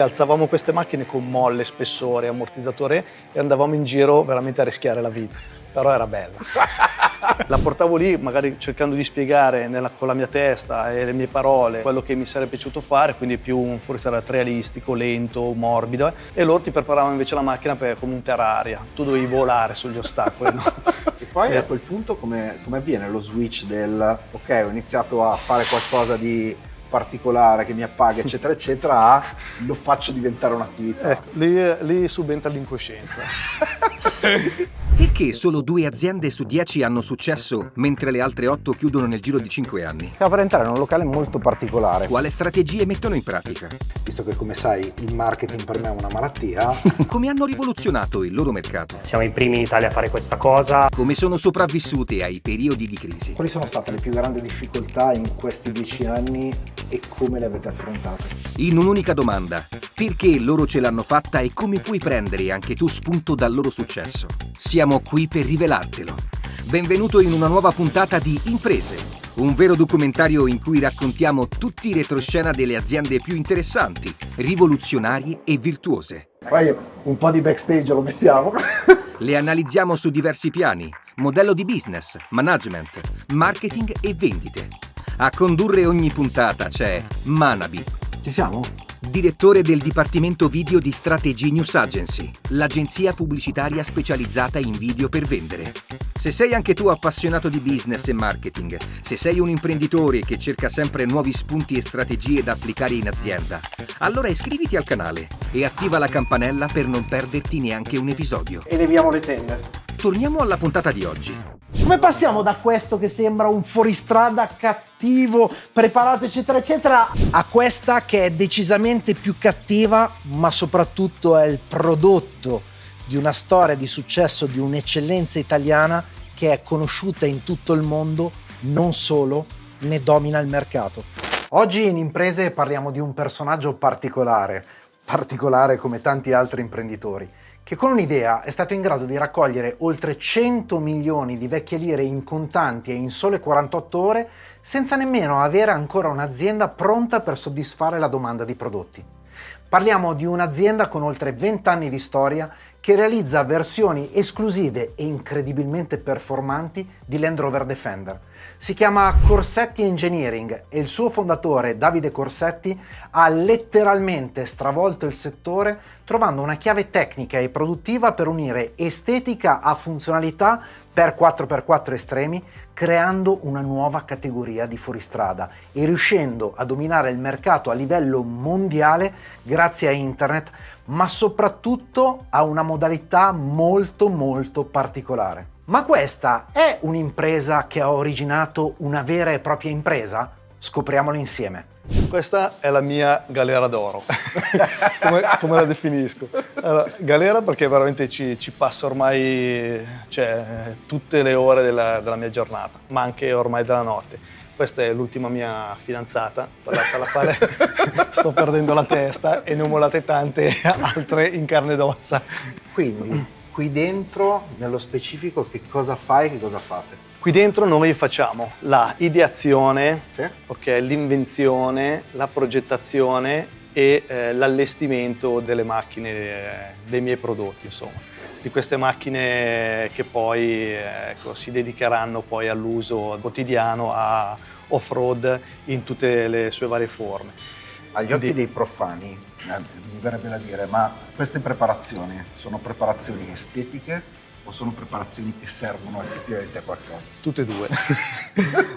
Alzavamo queste macchine con molle, spessore, ammortizzatore e andavamo in giro veramente a rischiare la vita, però era bella. La portavo lì magari cercando di spiegare con la mia testa e le mie parole quello che mi sarebbe piaciuto fare, quindi più un fuoristrada realistico, lento, morbido, e loro ti preparavano invece la macchina come un terraria, tu dovevi volare sugli ostacoli, no? E poi a quel punto come avviene lo switch del ok, ho iniziato a fare qualcosa di particolare che mi appaga eccetera eccetera a lo faccio diventare un'attività? Ecco, lì subentra l'incoscienza. Perché solo 2 aziende su 10 hanno successo, mentre le altre 8 chiudono nel giro di 5 anni? Stavo per entrare in un locale molto particolare. Quale strategie mettono in pratica? Visto che, come sai, il marketing per me è una malattia. Come hanno rivoluzionato il loro mercato? Siamo i primi in Italia a fare questa cosa. Come sono sopravvissute ai periodi di crisi? Quali sono state le più grandi difficoltà in questi 10 anni e come le avete affrontate? In un'unica domanda: perché loro ce l'hanno fatta e come puoi prendere anche tu spunto dal loro successo? Siamo qui per rivelartelo. Benvenuto in una nuova puntata di Imprese, un vero documentario in cui raccontiamo tutti i retroscena delle aziende più interessanti, rivoluzionarie e virtuose. Poi un po' di backstage lo mettiamo. Le analizziamo su diversi piani: modello di business, management, marketing e vendite. A condurre ogni puntata c'è Manabi. Ci siamo? Direttore del Dipartimento Video di Strategy News Agency, l'agenzia pubblicitaria specializzata in video per vendere. Se sei anche tu appassionato di business e marketing, se sei un imprenditore che cerca sempre nuovi spunti e strategie da applicare in azienda, allora iscriviti al canale e attiva la campanella per non perderti neanche un episodio. Eleviamo le tende. Torniamo alla puntata di oggi. Come passiamo da questo che sembra un fuoristrada cattivo, preparato eccetera eccetera, a questa che è decisamente più cattiva, ma soprattutto è il prodotto di una storia di successo, di un'eccellenza italiana che è conosciuta in tutto il mondo, non solo, ne domina il mercato. Oggi in Imprese parliamo di un personaggio particolare come tanti altri imprenditori, che con un'idea è stato in grado di raccogliere oltre 100 milioni di vecchie lire in contanti e in sole 48 ore senza nemmeno avere ancora un'azienda pronta per soddisfare la domanda di prodotti. Parliamo di un'azienda con oltre 20 anni di storia che realizza versioni esclusive e incredibilmente performanti di Land Rover Defender. Si chiama Corsetti Engineering e il suo fondatore Davide Corsetti ha letteralmente stravolto il settore trovando una chiave tecnica e produttiva per unire estetica a funzionalità per 4x4 estremi, creando una nuova categoria di fuoristrada e riuscendo a dominare il mercato a livello mondiale grazie a internet, ma soprattutto a una modalità molto particolare. Ma questa è un'impresa che ha originato una vera e propria impresa? Scopriamolo insieme. Questa è la mia galera d'oro, come la definisco. Allora, galera perché veramente ci passa ormai tutte le ore della mia giornata, ma anche ormai della notte. Questa è l'ultima mia fidanzata, alla quale sto perdendo la testa e ne ho molate tante altre in carne ed ossa. Quindi, qui dentro, nello specifico, che cosa fai e che cosa fate? Qui dentro noi facciamo la ideazione, Sì? okay, l'invenzione, la progettazione e l'allestimento delle macchine, dei miei prodotti, insomma. Di queste macchine che poi si dedicheranno poi all'uso quotidiano, a off-road in tutte le sue varie forme. Agli occhi dei profani, mi verrebbe da dire, ma queste preparazioni sono preparazioni estetiche o sono preparazioni che servono effettivamente a qualcosa? Tutte e due.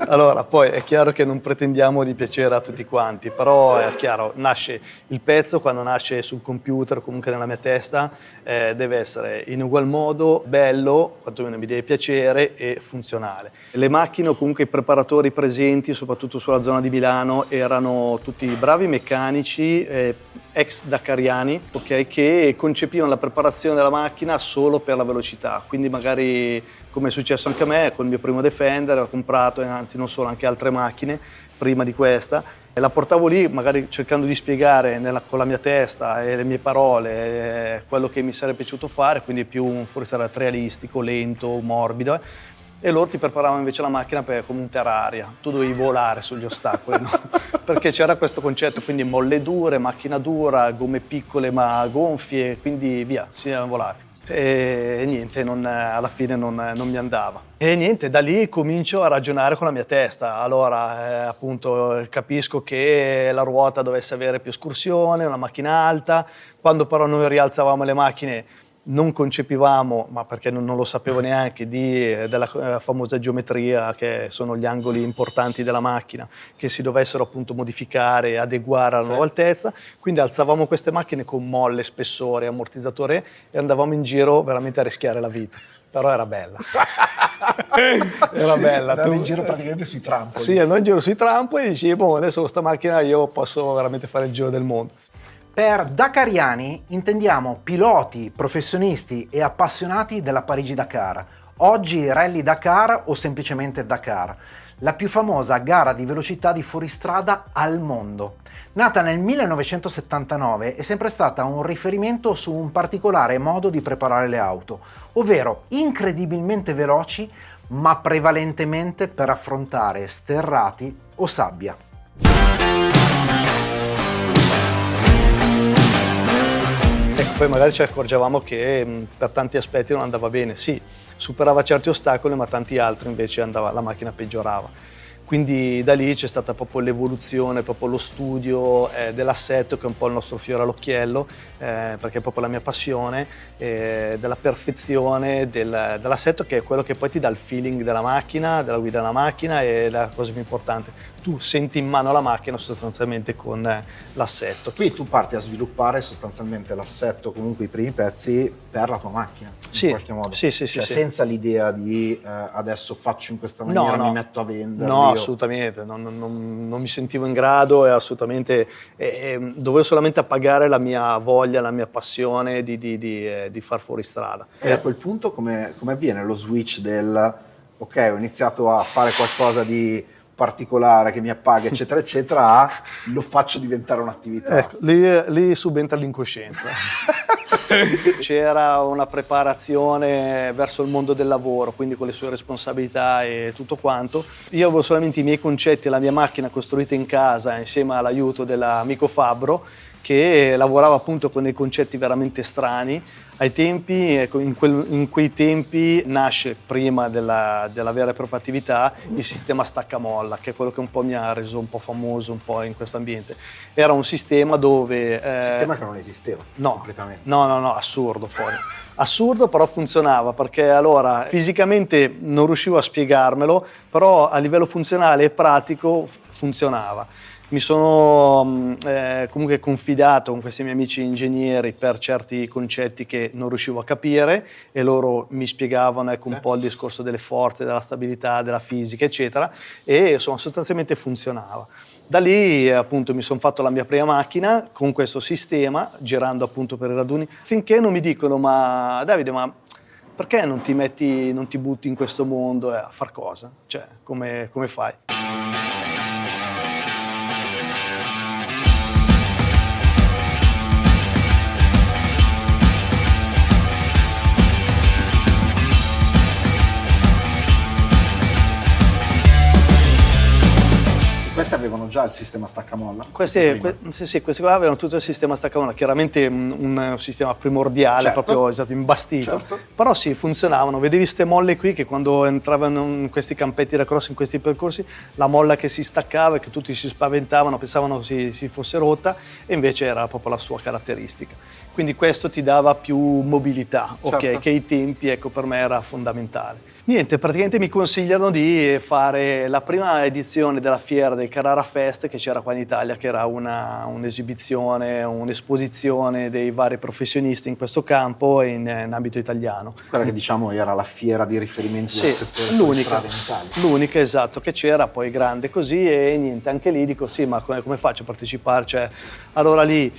Allora, poi è chiaro che non pretendiamo di piacere a tutti quanti, però è chiaro, nasce il pezzo, quando nasce sul computer o comunque nella mia testa, deve essere in ugual modo bello, quantomeno mi deve piacere e funzionale. Le macchine o comunque i preparatori presenti, soprattutto sulla zona di Milano, erano tutti bravi meccanici, ex dakariani, okay, che concepivano la preparazione della macchina solo per la velocità. Quindi magari, come è successo anche a me, con il mio primo Defender ho comprato, anzi non solo, anche altre macchine prima di questa, e la portavo lì magari cercando di spiegare con la mia testa e le mie parole quello che mi sarebbe piaciuto fare, quindi più un fuoristrada realistico, lento, morbido, e loro ti preparavano invece la macchina come un terraria, tu dovevi volare sugli ostacoli, no? Perché c'era questo concetto, quindi molle dure, macchina dura, gomme piccole ma gonfie, quindi via, si deve volare. E niente, alla fine non mi andava. E niente, da lì comincio a ragionare con la mia testa. Allora, appunto, capisco che la ruota dovesse avere più escursione, una macchina alta. Quando però noi rialzavamo le macchine non concepivamo, ma perché non lo sapevo neanche, della famosa geometria, che sono gli angoli importanti della macchina, che si dovessero appunto modificare e adeguare alla nuova altezza. Quindi alzavamo queste macchine con molle, spessore, ammortizzatore e andavamo in giro veramente a rischiare la vita. Però era bella. Era bella. Andavi in giro praticamente sui trampoli. Sì, andavo in giro sui trampoli e dicevi, boh, adesso con questa macchina io posso veramente fare il giro del mondo. Per Dakariani intendiamo piloti, professionisti e appassionati della Parigi-Dakar. Oggi Rally Dakar o semplicemente Dakar, la più famosa gara di velocità di fuoristrada al mondo. Nata nel 1979, è sempre stata un riferimento su un particolare modo di preparare le auto, ovvero incredibilmente veloci, ma prevalentemente per affrontare sterrati o sabbia. Ecco, poi magari ci accorgevamo che per tanti aspetti non andava bene. Sì, superava certi ostacoli, ma tanti altri invece la macchina peggiorava. Quindi da lì c'è stata proprio l'evoluzione, proprio lo studio dell'assetto, che è un po' il nostro fiore all'occhiello, perché è proprio la mia passione, della perfezione dell'assetto, che è quello che poi ti dà il feeling della macchina, della guida della macchina, e la cosa più importante. Tu senti in mano la macchina sostanzialmente con l'assetto. Qui tu parti a sviluppare sostanzialmente l'assetto, comunque i primi pezzi, per la tua macchina, Sì, in qualche modo. sì, Cioè sì. senza l'idea di adesso faccio in questa maniera, No. mi metto a vendere. No, assolutamente, non mi sentivo in grado, e assolutamente dovevo solamente appagare la mia voglia, la mia passione di far fuori strada. E a quel punto come avviene lo switch del ok, ho iniziato a fare qualcosa di particolare che mi appaga eccetera eccetera, lo faccio diventare un'attività? Ecco, lì subentra l'incoscienza. C'era una preparazione verso il mondo del lavoro, quindi con le sue responsabilità e tutto quanto. Io avevo solamente i miei concetti e la mia macchina costruita in casa insieme all'aiuto dell'amico Fabbro, che lavorava appunto con dei concetti veramente strani. Ai tempi, ecco, in quei tempi nasce, prima della vera e propria attività, il sistema staccamolla, che è quello che un po' mi ha reso un po' famoso un po' in questo ambiente. Era un sistema dove... sistema che non esisteva completamente. No, assurdo poi. Assurdo, però funzionava, perché allora fisicamente non riuscivo a spiegarmelo, però a livello funzionale e pratico funzionava. Mi sono comunque confidato con questi miei amici ingegneri per certi concetti che non riuscivo a capire, e loro mi spiegavano un po' il discorso delle forze, della stabilità, della fisica, eccetera, e insomma sostanzialmente funzionava. Da lì appunto mi sono fatto la mia prima macchina con questo sistema, girando appunto per i raduni, finché non mi dicono: ma Davide, ma perché non ti butti in questo mondo a far cosa? Cioè, come fai? Queste avevano già il sistema staccamolla? Questi qua avevano tutto il sistema staccamolla, chiaramente un sistema primordiale, Certo. proprio esatto, imbastito, Certo. però sì, funzionavano. Vedevi ste molle qui che quando entravano in questi campetti da cross, in questi percorsi, la molla che si staccava e che tutti si spaventavano, pensavano si fosse rotta, e invece era proprio la sua caratteristica. Quindi questo ti dava più mobilità, ok, Certo. che ai tempi, ecco, per me era fondamentale. Niente, praticamente mi consigliano di fare la prima edizione della fiera del Carrara Fest che c'era qua in Italia, che era un'esibizione, un'esposizione dei vari professionisti in questo campo in ambito italiano. Quella che diciamo era la fiera di riferimento del settore l'unica, strada in Italia. l'unica, esatto, che c'era, poi grande così, e niente, anche lì dico sì, ma come faccio a partecipare? Cioè, allora lì,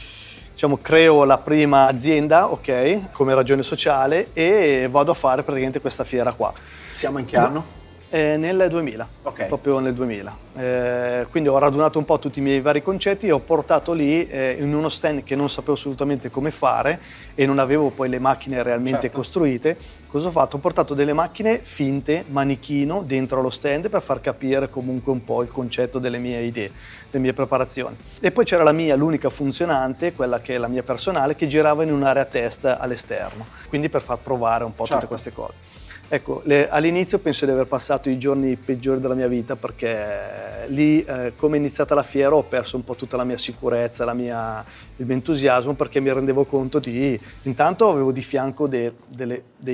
diciamo, creo la prima azienda, ok, come ragione sociale, e vado a fare praticamente questa fiera qua. Siamo in che anno? Nel 2000, Ok. proprio nel 2000. Quindi ho radunato un po' tutti i miei vari concetti e ho portato lì in uno stand che non sapevo assolutamente come fare e non avevo poi le macchine realmente Certo. costruite. Cosa ho fatto? Ho portato delle macchine finte, manichino, dentro lo stand per far capire comunque un po' il concetto delle mie idee, delle mie preparazioni. E poi c'era l'unica funzionante, quella che è la mia personale, che girava in un'area test all'esterno, quindi per far provare un po' Certo. tutte queste cose. Ecco, all'inizio penso di aver passato i giorni peggiori della mia vita perché lì, come è iniziata la fiera, ho perso un po' tutta la mia sicurezza, il mio entusiasmo, perché mi rendevo conto intanto avevo di fianco dei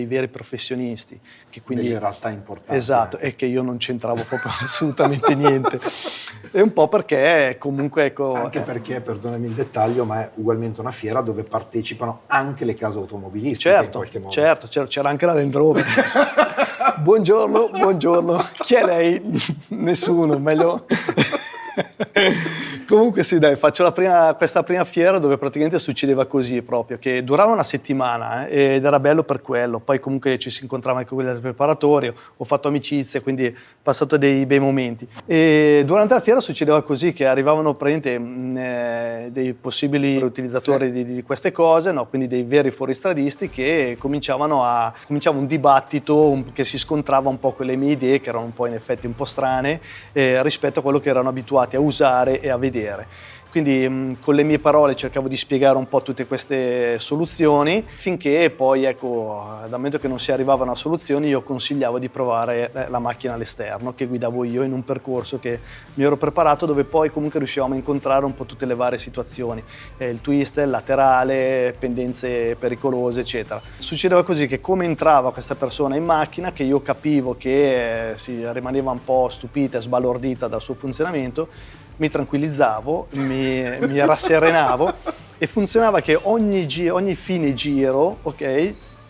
veri professionisti. Che quindi, Delle realtà importanti. esatto, e che io non c'entravo proprio assolutamente niente. E un po' perché comunque, ecco... Anche perché, perdonami il dettaglio, ma è ugualmente una fiera dove partecipano anche le case automobilistiche in qualche modo. Certo, c'era anche la Land Rover. Buongiorno, chi è lei? Nessuno, meglio... Comunque sì, dai, faccio questa prima fiera dove praticamente succedeva così proprio, che durava una settimana ed era bello per quello. Poi comunque ci si incontrava anche con gli altri preparatori, ho fatto amicizie, quindi ho passato dei bei momenti. E durante la fiera succedeva così, che arrivavano praticamente dei possibili utilizzatori di queste cose, no? Quindi dei veri fuoristradisti che cominciava un dibattito che si scontrava un po' con le mie idee, che erano un po' in effetti un po' strane, rispetto a quello che erano abituati a usare e a vedere. Quindi con le mie parole cercavo di spiegare un po' tutte queste soluzioni, finché poi, ecco, dal momento che non si arrivavano a soluzioni, io consigliavo di provare la macchina all'esterno, che guidavo io in un percorso che mi ero preparato, dove poi comunque riuscivamo a incontrare un po' tutte le varie situazioni, il twist, il laterale, pendenze pericolose, eccetera. Succedeva così che come entrava questa persona in macchina, che io capivo che si rimaneva un po' stupita e sbalordita dal suo funzionamento, mi tranquillizzavo, mi rasserenavo e funzionava che ogni fine giro, ok,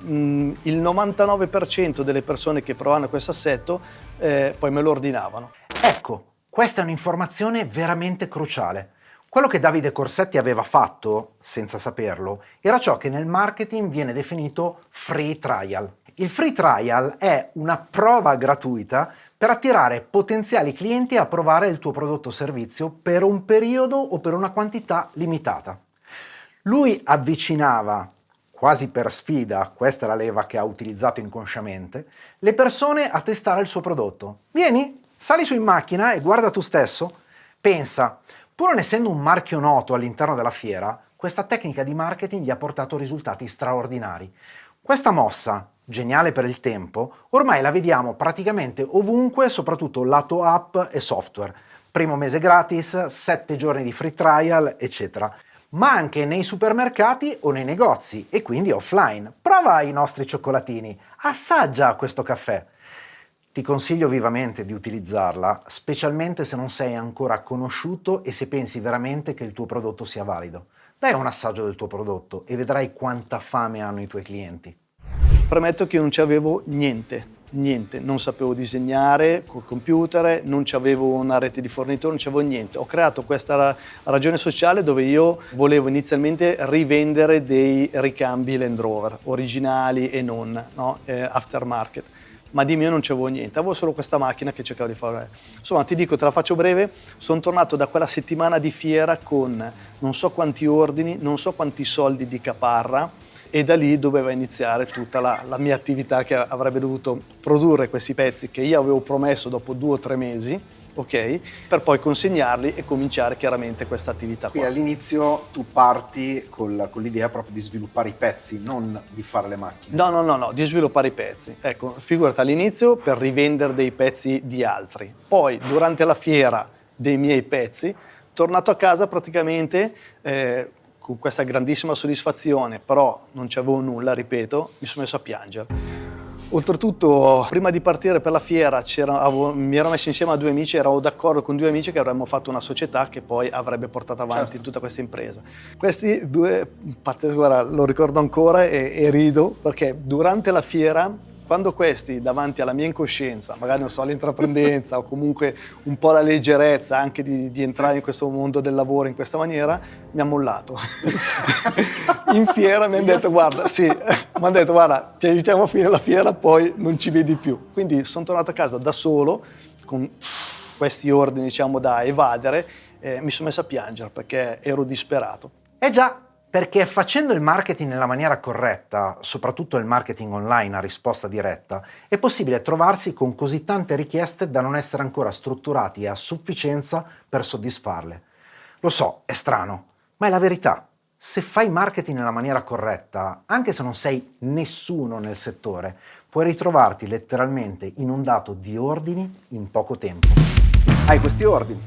il 99% delle persone che provavano questo assetto poi me lo ordinavano. Ecco, questa è un'informazione veramente cruciale. Quello che Davide Corsetti aveva fatto, senza saperlo, era ciò che nel marketing viene definito free trial. Il free trial è una prova gratuita per attirare potenziali clienti a provare il tuo prodotto o servizio per un periodo o per una quantità limitata. Lui avvicinava, quasi per sfida, questa è la leva che ha utilizzato inconsciamente, le persone a testare il suo prodotto. Vieni, sali su in macchina e guarda tu stesso. Pensa, pur non essendo un marchio noto all'interno della fiera, questa tecnica di marketing gli ha portato risultati straordinari. Questa mossa, geniale per il tempo, ormai la vediamo praticamente ovunque, soprattutto lato app e software. Primo mese gratis, 7 giorni di free trial, eccetera. Ma anche nei supermercati o nei negozi e quindi offline. Prova i nostri cioccolatini, assaggia questo caffè. Ti consiglio vivamente di utilizzarla, specialmente se non sei ancora conosciuto e se pensi veramente che il tuo prodotto sia valido. Dai un assaggio del tuo prodotto e vedrai quanta fame hanno i tuoi clienti. Premetto che io non c'avevo niente, non sapevo disegnare col computer, non c'avevo una rete di fornitori, non c'avevo niente. Ho creato questa ragione sociale dove io volevo inizialmente rivendere dei ricambi Land Rover, originali e non, no? Aftermarket. Ma di mio non c'avevo niente, avevo solo questa macchina che cercavo di fare. Insomma, ti dico, te la faccio breve, sono tornato da quella settimana di fiera con non so quanti ordini, non so quanti soldi di caparra, e da lì doveva iniziare tutta la mia attività, che avrebbe dovuto produrre questi pezzi che io avevo promesso dopo 2 o 3 mesi, ok, per poi consegnarli e cominciare chiaramente questa attività qua. Quindi all'inizio tu parti con l'idea proprio di sviluppare i pezzi, non di fare le macchine. No, di sviluppare i pezzi. Ecco, figurati, all'inizio per rivendere dei pezzi di altri, poi durante la fiera dei miei pezzi, tornato a casa praticamente con questa grandissima soddisfazione, però non c'avevo nulla, ripeto, mi sono messo a piangere. Oltretutto, prima di partire per la fiera mi ero messo insieme a 2 amici, ero d'accordo con 2 amici che avremmo fatto una società che poi avrebbe portato avanti tutta questa impresa. Questi 2, pazzesco, guarda, lo ricordo ancora e rido, perché durante la fiera, quando questi davanti alla mia incoscienza, magari non so, l'intraprendenza o comunque un po' la leggerezza anche di entrare in questo mondo del lavoro in questa maniera, mi ha mollato. in fiera mi hanno detto guarda, sì, mi hanno detto guarda, ti aiutiamo a finire la fiera, poi non ci vedi più. Quindi sono tornato a casa da solo, con questi ordini diciamo da evadere, mi sono messo a piangere perché ero disperato. Già, perché facendo il marketing nella maniera corretta, soprattutto il marketing online a risposta diretta, è possibile trovarsi con così tante richieste da non essere ancora strutturati a sufficienza per soddisfarle. Lo so, è strano, ma è la verità. Se fai marketing nella maniera corretta, anche se non sei nessuno nel settore, puoi ritrovarti letteralmente inondato di ordini in poco tempo. Hai questi ordini,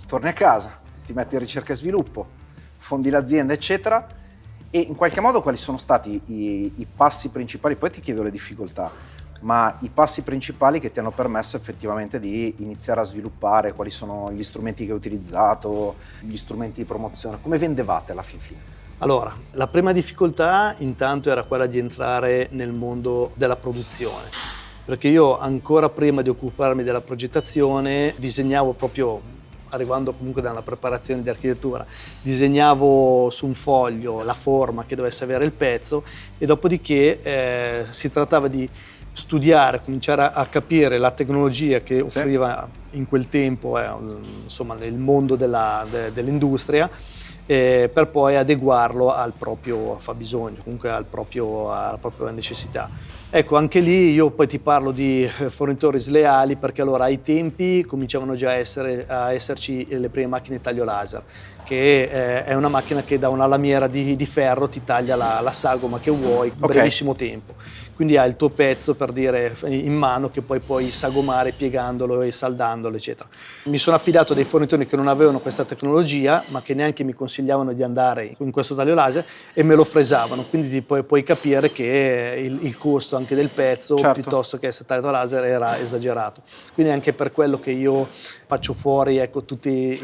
torni a casa, ti metti in ricerca e sviluppo, fondi l'azienda, eccetera, e in qualche modo quali sono stati i passi principali? Poi ti chiedo le difficoltà, ma i passi principali che ti hanno permesso effettivamente di iniziare a sviluppare, quali sono gli strumenti che hai utilizzato, gli strumenti di promozione, come vendevate alla fine? Allora, la prima difficoltà intanto era quella di entrare nel mondo della produzione, perché io ancora prima di occuparmi della progettazione disegnavo proprio, arrivando comunque da una preparazione di architettura, disegnavo su un foglio la forma che dovesse avere il pezzo e dopodiché si trattava di studiare, cominciare a capire la tecnologia che offriva in quel tempo insomma, nel mondo dell'industria, per poi adeguarlo al proprio fabbisogno, comunque alla propria necessità. Ecco, anche lì io poi ti parlo di fornitori sleali perché allora ai tempi cominciavano già a esserci le prime macchine taglio laser, che è una macchina che da una lamiera di ferro ti taglia la sagoma che vuoi in brevissimo tempo. Quindi hai il tuo pezzo, per dire, in mano che poi puoi sagomare piegandolo e saldandolo, eccetera. Mi sono affidato a dei fornitori che non avevano questa tecnologia, ma che neanche mi consigliavano di andare in questo taglio laser e me lo fresavano. Quindi puoi capire che il costo anche del pezzo, piuttosto che essere tagliato laser, era esagerato. Quindi anche per quello che io faccio fuori, ecco, tutti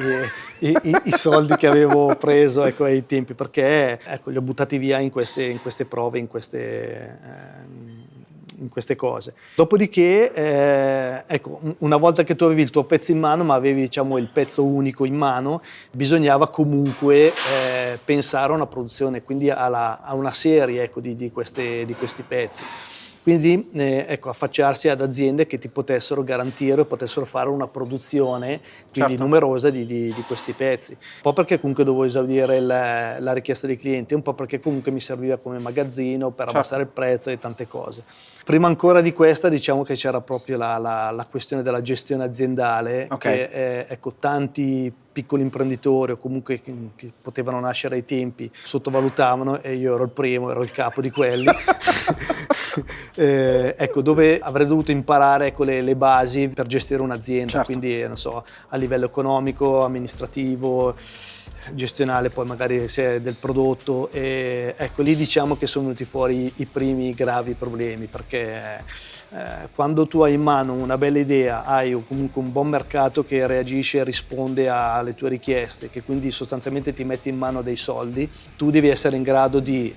i soldi che avevo preso, ecco, ai tempi, perché ecco, li ho buttati via in queste prove, in queste cose. Dopodiché, ecco, una volta che tu avevi il tuo pezzo in mano, ma avevi, diciamo, il pezzo unico in mano, bisognava comunque pensare a una produzione, quindi a una serie, ecco, di questi pezzi. Quindi ecco, affacciarsi ad aziende che ti potessero garantire o potessero fare una produzione quindi numerosa di questi pezzi. Un po' perché comunque dovevo esaudire la richiesta dei clienti, un po' perché comunque mi serviva come magazzino per abbassare il prezzo e tante cose. Prima ancora di questa, diciamo che c'era proprio la questione della gestione aziendale, che ecco, tanti piccoli imprenditori o comunque che potevano nascere ai tempi sottovalutavano, e io ero il primo, ero il capo di quelli. Ecco, dove avrei dovuto imparare, ecco, le basi per gestire un'azienda, quindi non so, a livello economico, amministrativo, gestionale, poi magari se del prodotto, e ecco, lì diciamo che sono venuti fuori i primi gravi problemi, perché quando tu hai in mano una bella idea, hai comunque un buon mercato che reagisce e risponde alle tue richieste, che quindi sostanzialmente ti metti in mano dei soldi, tu devi essere in grado di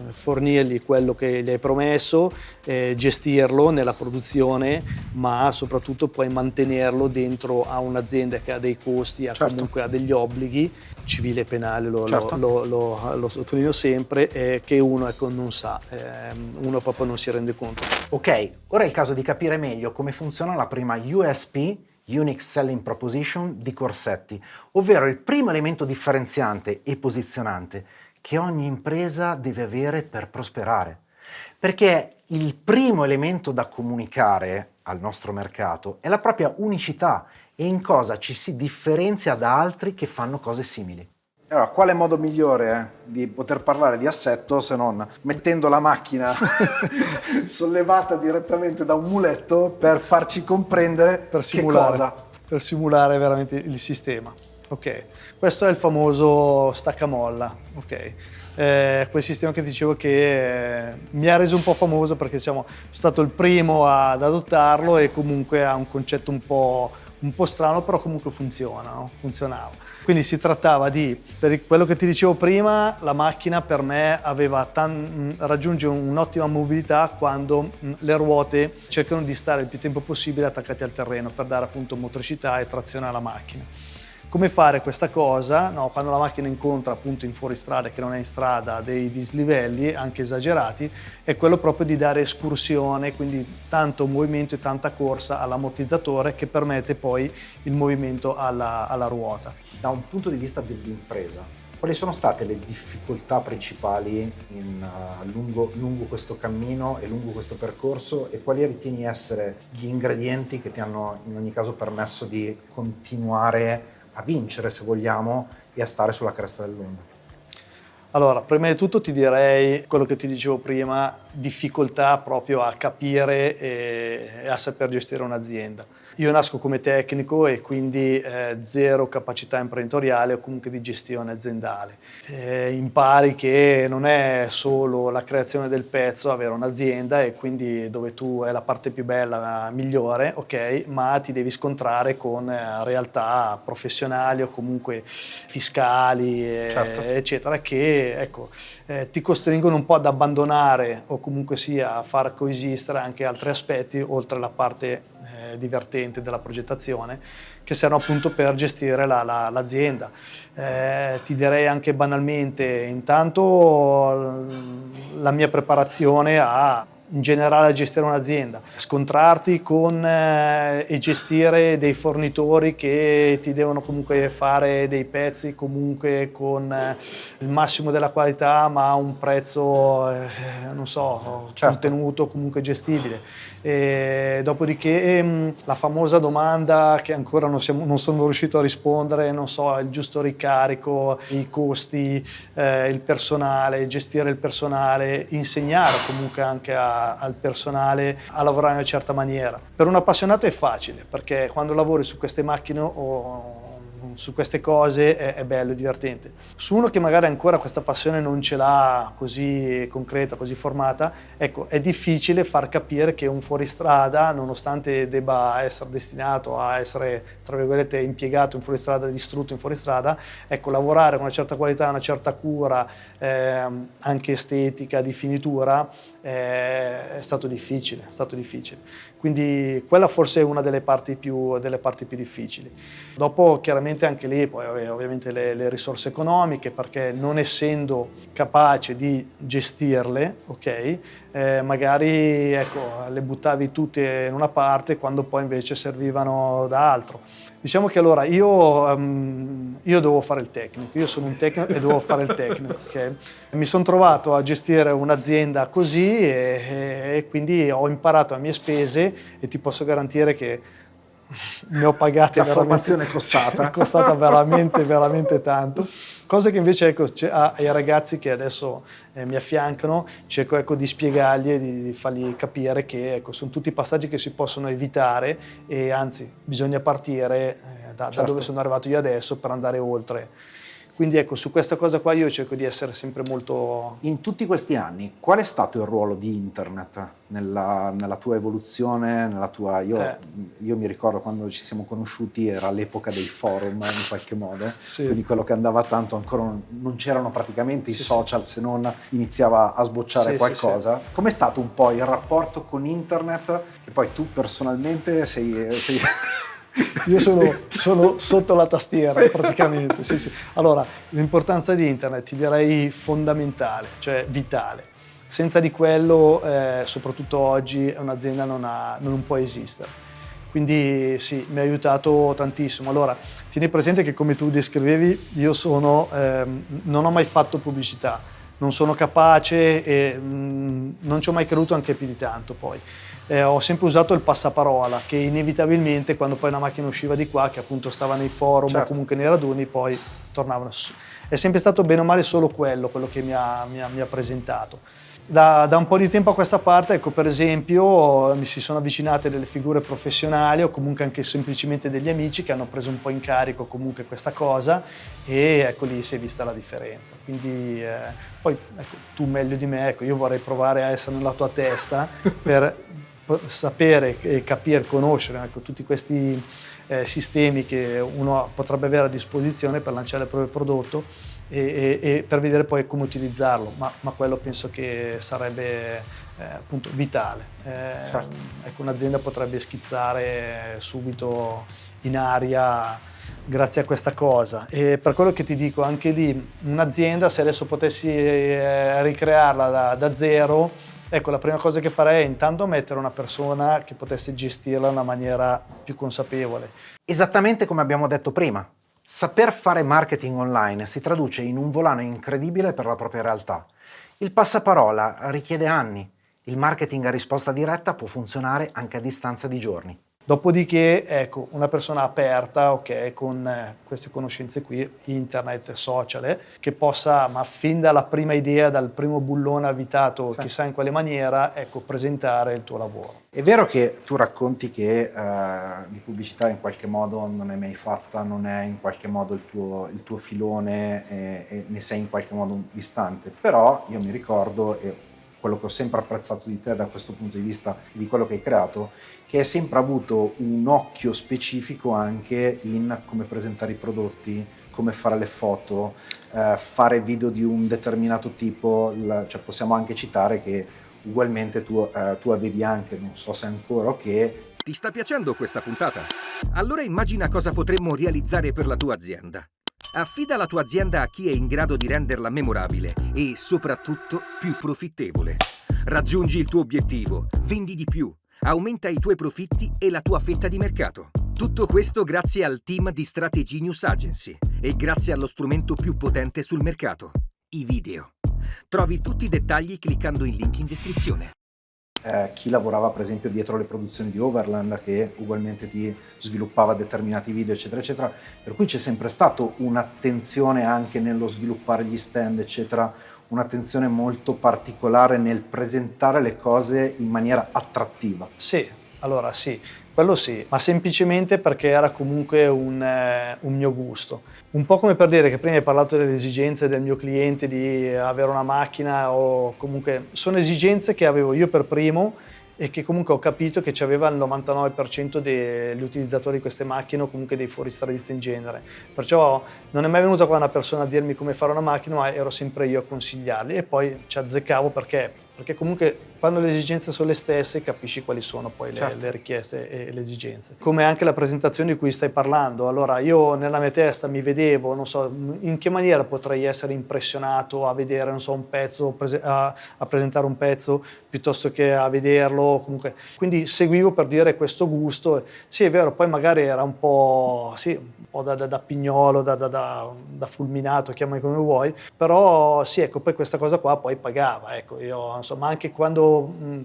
fornirgli quello che gli hai promesso, gestirlo nella produzione, ma soprattutto poi mantenerlo dentro a un'azienda che ha dei costi, comunque ha degli obblighi, civile e penale, lo sottolineo sempre, che uno, ecco, non sa, uno proprio non si rende conto. Ok, ora è il caso di capire meglio come funziona la prima USP, Unique Selling Proposition, di Corsetti, ovvero il primo elemento differenziante e posizionante che ogni impresa deve avere per prosperare. Perché il primo elemento da comunicare al nostro mercato è la propria unicità e in cosa ci si differenzia da altri che fanno cose simili. Allora, quale modo migliore di poter parlare di assetto se non mettendo la macchina sollevata direttamente da un muletto per farci comprendere per simulare veramente il sistema. Ok, questo è il famoso staccamolla, ok. Quel sistema che ti dicevo che mi ha reso un po' famoso perché, diciamo, sono stato il primo ad adottarlo e comunque ha un concetto un po' strano, però comunque funzionava. Quindi si trattava di, per quello che ti dicevo prima, la macchina per me raggiunge un'ottima mobilità quando le ruote cercano di stare il più tempo possibile attaccate al terreno per dare appunto motricità e trazione alla macchina. Come fare questa cosa, no, quando la macchina incontra appunto in fuoristrada, che non è in strada, dei dislivelli anche esagerati, è quello proprio di dare escursione, quindi tanto movimento e tanta corsa all'ammortizzatore che permette poi il movimento alla ruota. Da un punto di vista dell'impresa, quali sono state le difficoltà principali lungo questo cammino e lungo questo percorso, e quali ritieni essere gli ingredienti che ti hanno in ogni caso permesso di continuare a vincere, se vogliamo, e a stare sulla cresta dell'onda? Allora, prima di tutto ti direi quello che ti dicevo prima, difficoltà proprio a capire e a saper gestire un'azienda. Io nasco come tecnico e quindi zero capacità imprenditoriale o comunque di gestione aziendale. Impari che non è solo la creazione del pezzo, avere un'azienda, e quindi dove tu è la parte più bella, migliore, ok, ma ti devi scontrare con realtà professionali o comunque fiscali, Certo. eccetera, che ecco, ti costringono un po' ad abbandonare o comunque sia a far coesistere anche altri aspetti oltre la parte divertente della progettazione, che servono appunto per gestire l'azienda. Ti direi anche banalmente, intanto la mia preparazione in generale a gestire un'azienda, scontrarti con e gestire dei fornitori che ti devono comunque fare dei pezzi comunque con il massimo della qualità ma a un prezzo non so, Certo. contenuto, comunque gestibile. E dopodiché la famosa domanda che ancora non sono riuscito a rispondere, non so, il giusto ricarico, i costi, il personale, gestire il personale, insegnare comunque anche al personale a lavorare in una certa maniera. Per un appassionato è facile, perché quando lavori su queste macchine o su queste cose è bello, è divertente. Su uno che magari ancora questa passione non ce l'ha così concreta, così formata, ecco, è difficile far capire che un fuoristrada, nonostante debba essere destinato a essere, tra virgolette, impiegato in fuoristrada, distrutto in fuoristrada, ecco, lavorare con una certa qualità, una certa cura, anche estetica, di finitura, è stato difficile, Quindi quella forse è una delle parti più difficili. Dopo chiaramente anche lì poi ovviamente le risorse economiche, perché non essendo capace di gestirle, ok, magari ecco, le buttavi tutte in una parte quando poi invece servivano da altro. Diciamo che allora io devo fare il tecnico, io sono un tecnico e devo fare il tecnico. Okay? Mi sono trovato a gestire un'azienda così e quindi ho imparato a mie spese e ti posso garantire che ne ho pagate La formazione è costata. è costata veramente, veramente tanto. Cosa che invece ecco, ai ragazzi che adesso mi affiancano cerco ecco, di spiegargli e di fargli capire che ecco, sono tutti passaggi che si possono evitare e anzi bisogna partire da dove sono arrivato io adesso per andare oltre. Quindi ecco, su questa cosa qua io cerco di essere sempre molto... In tutti questi anni, qual è stato il ruolo di internet nella tua evoluzione, io mi ricordo quando ci siamo conosciuti era l'epoca dei forum in qualche modo, Sì. quindi quello che andava tanto, ancora non c'erano praticamente i social, se non iniziava a sbocciare qualcosa. Com'è stato un po' il rapporto con internet, che poi tu personalmente sei... Io sono sotto la tastiera praticamente. Sì. Allora, l'importanza di internet ti direi fondamentale, cioè vitale. Senza di quello, soprattutto oggi, un'azienda non può esistere. Quindi sì, mi ha aiutato tantissimo. Allora, tieni presente che come tu descrivevi, io non ho mai fatto pubblicità, non sono capace e non ci ho mai creduto anche più di tanto poi. Ho sempre usato il passaparola che inevitabilmente quando poi una macchina usciva di qua, che appunto stava nei forum o comunque nei raduni, poi tornavano su. È sempre stato bene o male solo quello che mi ha presentato. Da un po' di tempo a questa parte, ecco, per esempio, mi si sono avvicinate delle figure professionali o comunque anche semplicemente degli amici che hanno preso un po' in carico comunque questa cosa e ecco lì si è vista la differenza. Quindi poi ecco, tu meglio di me, ecco, io vorrei provare a essere nella tua testa per sapere e capire, conoscere ecco, tutti questi sistemi che uno potrebbe avere a disposizione per lanciare il proprio prodotto e per vedere poi come utilizzarlo, ma quello penso che sarebbe appunto vitale. Certo. Ecco, un'azienda potrebbe schizzare subito in aria grazie a questa cosa, e per quello che ti dico anche lì, un'azienda, se adesso potessi ricrearla da zero, ecco, la prima cosa che farei è intanto mettere una persona che potesse gestirla in una maniera più consapevole. Esattamente come abbiamo detto prima, saper fare marketing online si traduce in un volano incredibile per la propria realtà. Il passaparola richiede anni, il marketing a risposta diretta può funzionare anche a distanza di giorni. Dopodiché, ecco, una persona aperta, ok, con queste conoscenze qui, internet, social, che possa, ma fin dalla prima idea, dal primo bullone avvitato, Sì. chissà in quale maniera, ecco, presentare il tuo lavoro. È vero che tu racconti che di pubblicità in qualche modo non hai mai fatta, non è in qualche modo il tuo filone e ne sei in qualche modo distante, però io mi ricordo, e quello che ho sempre apprezzato di te da questo punto di vista, di quello che hai creato, che hai sempre avuto un occhio specifico anche in come presentare i prodotti, come fare le foto, fare video di un determinato tipo, cioè possiamo anche citare che ugualmente tu avevi anche, non so se ancora o che... Ti sta piacendo questa puntata? Allora immagina cosa potremmo realizzare per la tua azienda. Affida la tua azienda a chi è in grado di renderla memorabile e, soprattutto, più profittevole. Raggiungi il tuo obiettivo, vendi di più, aumenta i tuoi profitti e la tua fetta di mercato. Tutto questo grazie al team di Strategy News Agency e grazie allo strumento più potente sul mercato, i video. Trovi tutti i dettagli cliccando il link in descrizione. Chi lavorava per esempio dietro le produzioni di Overland, che ugualmente ti sviluppava determinati video eccetera eccetera, per cui c'è sempre stato un'attenzione anche nello sviluppare gli stand eccetera, un'attenzione molto particolare nel presentare le cose in maniera attrattiva. Sì, allora sì, quello sì, ma semplicemente perché era comunque un mio gusto. Un po' come per dire che prima hai parlato delle esigenze del mio cliente di avere una macchina, o comunque sono esigenze che avevo io per primo e che comunque ho capito che c'aveva il 99% degli utilizzatori di queste macchine o comunque dei fuoristradisti in genere. Perciò non è mai venuta qua una persona a dirmi come fare una macchina, ma ero sempre io a consigliarli, e poi ci azzeccavo perché comunque quando le esigenze sono le stesse capisci quali sono poi le richieste e le esigenze. Come anche la presentazione di cui stai parlando. Allora io nella mia testa mi vedevo, non so in che maniera potrei essere impressionato a vedere, non so, un pezzo, a presentare un pezzo piuttosto che a vederlo, comunque. Quindi seguivo, per dire, questo gusto. Sì, è vero, poi magari era un po', sì, un po' da pignolo, da fulminato, chiamami come vuoi, però sì, ecco, poi questa cosa qua poi pagava, ecco, io insomma anche quando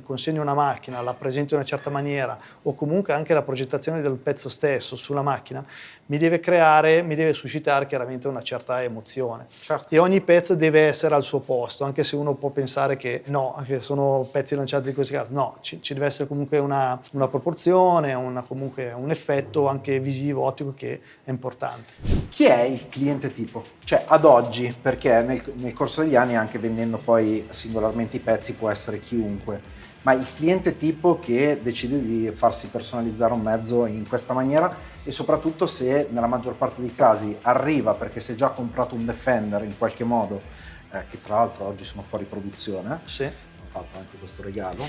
consegno una macchina, la presento in una certa maniera, o comunque anche la progettazione del pezzo stesso sulla macchina, mi deve suscitare chiaramente una certa emozione. Certo. E ogni pezzo deve essere al suo posto, anche se uno può pensare che no, che sono pezzi lanciati in questo caso, no, ci deve essere comunque una proporzione, comunque un effetto anche visivo, ottico, che è importante. Chi è il cliente tipo? Cioè ad oggi, perché nel corso degli anni, anche vendendo poi singolarmente i pezzi, può essere chiunque, ma il cliente tipo che decide di farsi personalizzare un mezzo in questa maniera, e soprattutto se nella maggior parte dei casi arriva perché si è già comprato un Defender in qualche modo, che tra l'altro oggi sono fuori produzione, Sì. ho fatto anche questo regalo,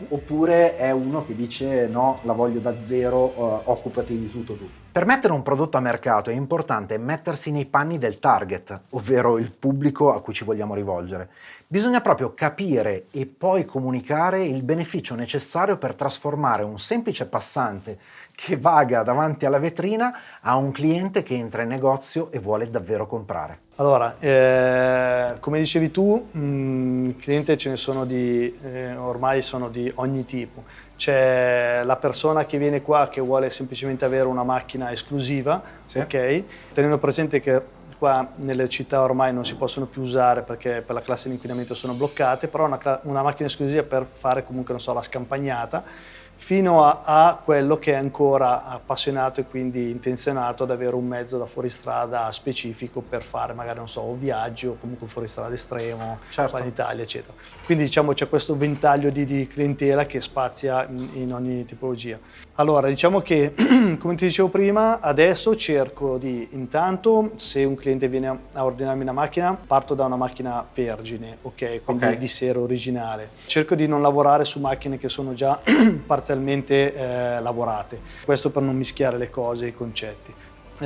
oppure è uno che dice no, la voglio da zero, occupati di tutto tu. Per mettere un prodotto a mercato è importante mettersi nei panni del target, ovvero il pubblico a cui ci vogliamo rivolgere. Bisogna proprio capire e poi comunicare il beneficio necessario per trasformare un semplice passante che vaga davanti alla vetrina a un cliente che entra in negozio e vuole davvero comprare. Allora, come dicevi tu, il cliente ce ne sono ormai sono di ogni tipo. C'è la persona che viene qua che vuole semplicemente avere una macchina esclusiva, Sì. ok? Tenendo presente che qua nelle città ormai non si possono più usare perché per la classe di inquinamento sono bloccate, però una macchina esclusiva per fare comunque, non so, la scampagnata, fino a quello che è ancora appassionato e quindi intenzionato ad avere un mezzo da fuoristrada specifico per fare magari, non so, o viaggi o comunque fuoristrada estremo, Certo. qua in Italia, eccetera. Quindi diciamo c'è questo ventaglio di clientela che spazia in ogni tipologia. Allora, diciamo che, come ti dicevo prima, adesso cerco di, intanto, se un cliente viene a ordinarmi una macchina, parto da una macchina vergine, ok? Quindi Ok. di serie originale. Cerco di non lavorare su macchine che sono già parzialmente lavorate, questo per non mischiare le cose e i concetti.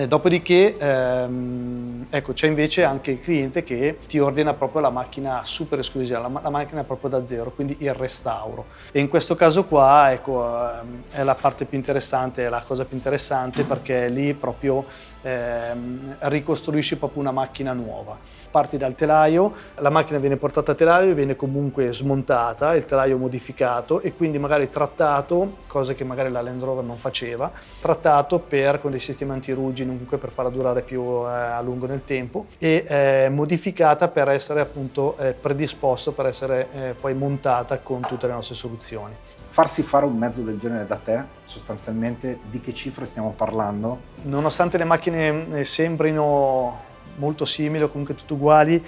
Dopodiché ecco, c'è invece anche il cliente che ti ordina proprio la macchina super esclusiva, la macchina proprio da zero, quindi il restauro. E in questo caso qua, ecco, è la parte più interessante, è la cosa più interessante, perché lì proprio ricostruisci proprio una macchina nuova. Parti dal telaio, la macchina viene portata a telaio e viene comunque smontata, il telaio modificato e quindi magari trattato, cosa che magari la Land Rover non faceva, trattato con dei sistemi antirugine, comunque per farla durare più a lungo nel tempo, e modificata per essere appunto predisposto per essere poi montata con tutte le nostre soluzioni. Farsi fare un mezzo del genere da te, sostanzialmente di che cifre stiamo parlando? Nonostante le macchine sembrino molto simili o comunque tutte uguali,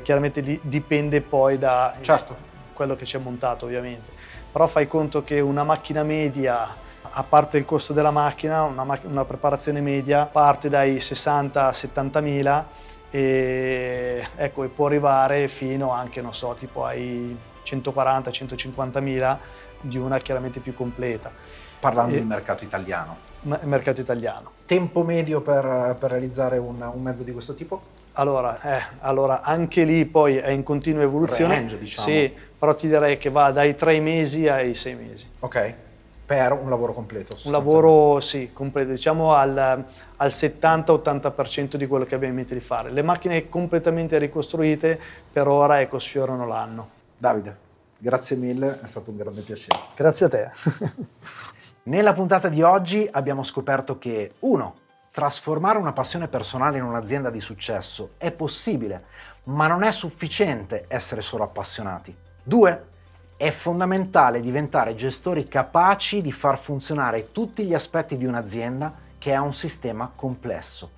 chiaramente dipende poi da Certo. quello che c'è montato ovviamente. Però fai conto che una macchina media, a parte il costo della macchina, una preparazione media parte dai 60-70 mila e, ecco, e può arrivare fino anche, non so, tipo ai 140-150 mila di una chiaramente più completa. Parlando del mercato italiano. Mercato italiano. Tempo medio per realizzare un mezzo di questo tipo? Allora, anche lì poi è in continua evoluzione. Range, diciamo. Sì, però ti direi che va dai 3 mesi ai 6 mesi. Ok, per un lavoro completo. Un lavoro, sì, completo, diciamo al 70-80% di quello che abbiamo in mente di fare. Le macchine completamente ricostruite per ora, ecco, sfiorano l'anno. Davide, grazie mille, è stato un grande piacere. Grazie a te. Nella puntata di oggi abbiamo scoperto che 1. Trasformare una passione personale in un'azienda di successo è possibile, ma non è sufficiente essere solo appassionati. 2. È fondamentale diventare gestori capaci di far funzionare tutti gli aspetti di un'azienda che ha un sistema complesso.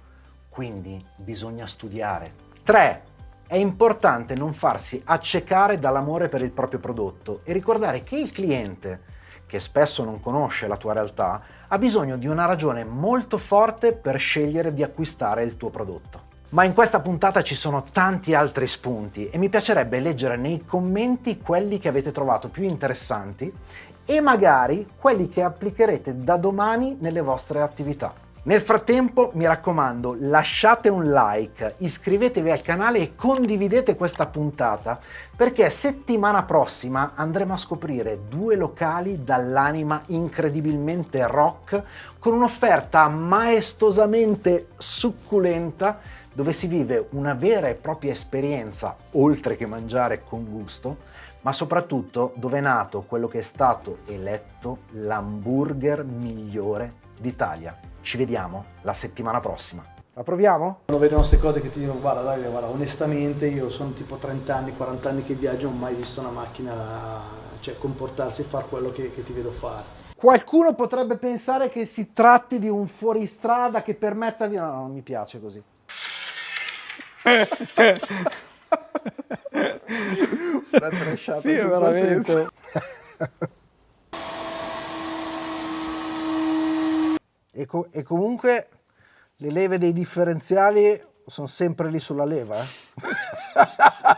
Quindi bisogna studiare. 3. È importante non farsi accecare dall'amore per il proprio prodotto e ricordare che il cliente, che spesso non conosce la tua realtà, ha bisogno di una ragione molto forte per scegliere di acquistare il tuo prodotto. Ma in questa puntata ci sono tanti altri spunti e mi piacerebbe leggere nei commenti quelli che avete trovato più interessanti e magari quelli che applicherete da domani nelle vostre attività. Nel frattempo, mi raccomando, lasciate un like, iscrivetevi al canale e condividete questa puntata, perché settimana prossima andremo a scoprire 2 locali dall'anima incredibilmente rock, con un'offerta maestosamente succulenta, dove si vive una vera e propria esperienza, oltre che mangiare con gusto, ma soprattutto dove è nato quello che è stato eletto l'hamburger migliore d'Italia. Ci vediamo la settimana prossima. La proviamo? Quando vedono queste cose che ti dicono, guarda, onestamente io sono tipo 30 anni, 40 anni che viaggio, non ho mai visto una macchina, cioè, comportarsi e fare quello che ti vedo fare. Qualcuno potrebbe pensare che si tratti di un fuoristrada che permetta di... No, non mi piace così. Una trasciata Sì, senza veramente. senso. E comunque le leve dei differenziali sono sempre lì sulla leva.